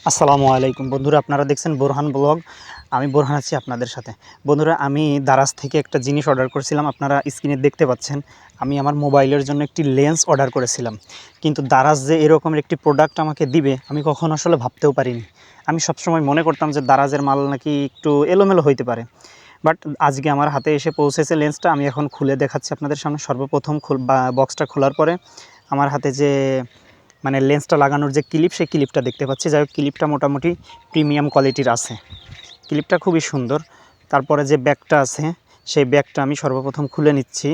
আসসালামু আলাইকুম বন্ধুরা, আপনারা দেখছেন বোরহান ব্লগ। আমি বোরহান আছি আপনাদের সাথে। বন্ধুরা, আমি দারাজ থেকে একটা জিনিস অর্ডার করেছিলাম, আপনারা স্ক্রিনে দেখতে পাচ্ছেন। আমি আমার মোবাইলের জন্য একটি লেন্স অর্ডার করেছিলাম, কিন্তু দারাজ যে এরকমের একটি প্রোডাক্ট আমাকে দিবে আমি কখনো আসলে ভাবতেও পারিনি। আমি সবসময় মনে করতাম যে দারাজের মাল নাকি একটু এলোমেলো হইতে পারে, বাট আজকে আমার হাতে এসে পৌঁছেছে লেন্সটা। আমি এখন খুলে দেখাচ্ছি আপনাদের সামনে। সর্বপ্রথম বক্সটা খোলার পরে আমার হাতে যে লেন্সটা লাগানোর যে ক্লিপ, সেই ক্লিপটা দেখতে পাচ্ছি। যাই হোক, ক্লিপটা মোটামুটি প্রিমিয়াম কোয়ালিটির আছে, ক্লিপটা খুবই সুন্দর। তারপরে যে ব্যাগটা আছে, সেই ব্যাগটা আমি সর্বপ্রথম খুলে নিচ্ছি।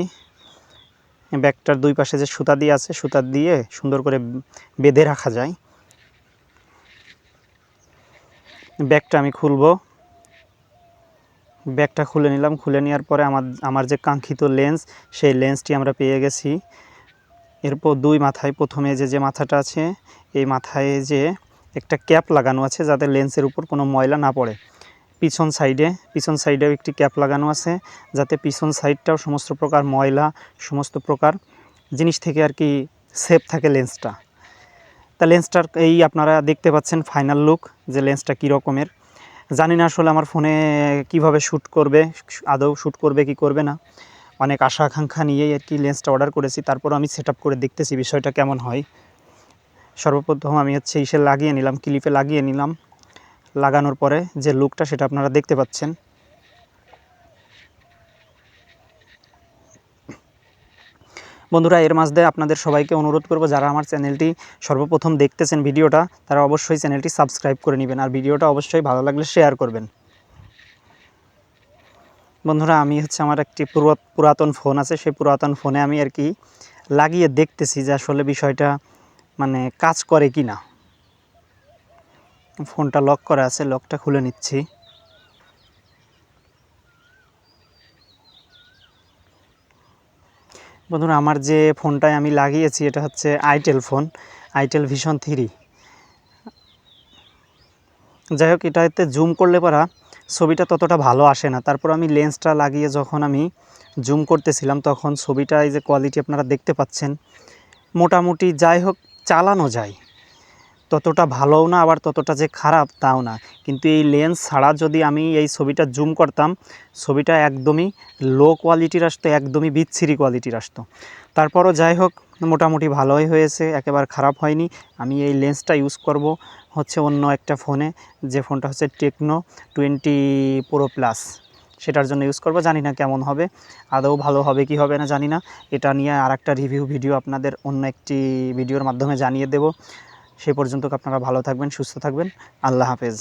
ব্যাগটার দুই পাশে যে সুতা দিয়ে আছে, সুতা দিয়ে সুন্দর করে বেঁধে রাখা যায়। ব্যাগটা আমি খুলবো। ব্যাগটা খুলে নিলাম। খুলে নেওয়ার পরে আমার যে কাঙ্ক্ষিত লেন্স, সেই লেন্সটি আমরা পেয়ে গেছি। এরপর দুই মাথায়, প্রথমে যে মাথাটা আছে, এই মাথায় যে একটা ক্যাপ লাগানো আছে যাতে লেন্সের উপর কোনো ময়লা না পড়ে। পিছন সাইডেও একটি ক্যাপ লাগানো আছে যাতে পিছন সাইডটাও সমস্ত প্রকার ময়লা, সমস্ত প্রকার জিনিস থেকে আর কি সেফ থাকে লেন্সটা। তা লেন্সটার এই আপনারা দেখতে পাচ্ছেন ফাইনাল লুক, যে লেন্সটা কী রকমের। জানি না আসলে আমার ফোনে কিভাবে শ্যুট করবে, আদৌ শ্যুট করবে কি করবে না। অনেক আশা আকাঙ্ক্ষা নিয়েই আর কি লেন্সটা অর্ডার করেছি। তারপর আমি সেট আপ করে দেখতেছি বিষয়টা কেমন হয়। সর্বপ্রথম আমি ইসে লাগিয়ে নিলাম, ক্লিপে লাগিয়ে নিলাম। লাগানোর পরে যে লুকটা, সেটা আপনারা দেখতে পাচ্ছেন। বন্ধুরা, এর মাঝে আপনাদের সবাইকে অনুরোধ করব, যারা আমার চ্যানেলটি সর্বপ্রথম দেখতেছেন ভিডিওটা, তারা অবশ্যই চ্যানেলটি সাবস্ক্রাইব করে নেবেন, আর ভিডিওটা অবশ্যই ভালো লাগলে শেয়ার করবেন। বন্ধুরা, আমি আমার একটি পুরাতন ফোন আছে, সেই পুরাতন ফোনে আমি আর কি লাগিয়ে দেখতেছি যে আসলে বিষয়টা কাজ করে কি না। ফোনটা লক করা আছে, লকটা খুলে নিচ্ছি। বন্ধুরা, আমার যে ফোনটায় আমি লাগিয়েছি, এটা হচ্ছে আইটেল ফোন, আইটেল ভিশন 3। যাই হোক, এটাতে জুম করলে পরা ছবিটা ততটা ভালো আসে না। তারপর আমি লেন্সটা লাগিয়ে যখন আমি জুম করতেছিলাম, তখন ছবিটা এই যে কোয়ালিটি আপনারা দেখতে পাচ্ছেন, মোটামুটি যাই হোক চালানো যায়। ততটা ভালোও না, আবার ততটা যে খারাপ তাও না। কিন্তু এই লেন্স ছাড়া যদি আমি এই ছবিটা জুম করতাম, ছবিটা একদমই লো কোয়ালিটির আসতো, একদমই বিচ্ছিরি কোয়ালিটির আসতো। তারপরও যাই হোক, মোটামুটি ভালোই হয়েছে, একেবারে খারাপ হয়নি। আমি এই লেন্সটা ইউজ করব অন্য একটা ফোনে, যে ফোনটা হচ্ছে টেকনো 20 প্রো প্লাস, সেটার জন্য ইউজ করব। জানি না কেমন হবে, আদৌ ভালো হবে কি হবে না জানি না। এটা নিয়ে আর একটা রিভিউ ভিডিও আপনাদের অন্য একটি ভিডিওর মাধ্যমে জানিয়ে দেব। সে পর্যন্ত আপনারা ভালো থাকবেন, সুস্থ থাকবেন। আল্লাহ হাফেজ।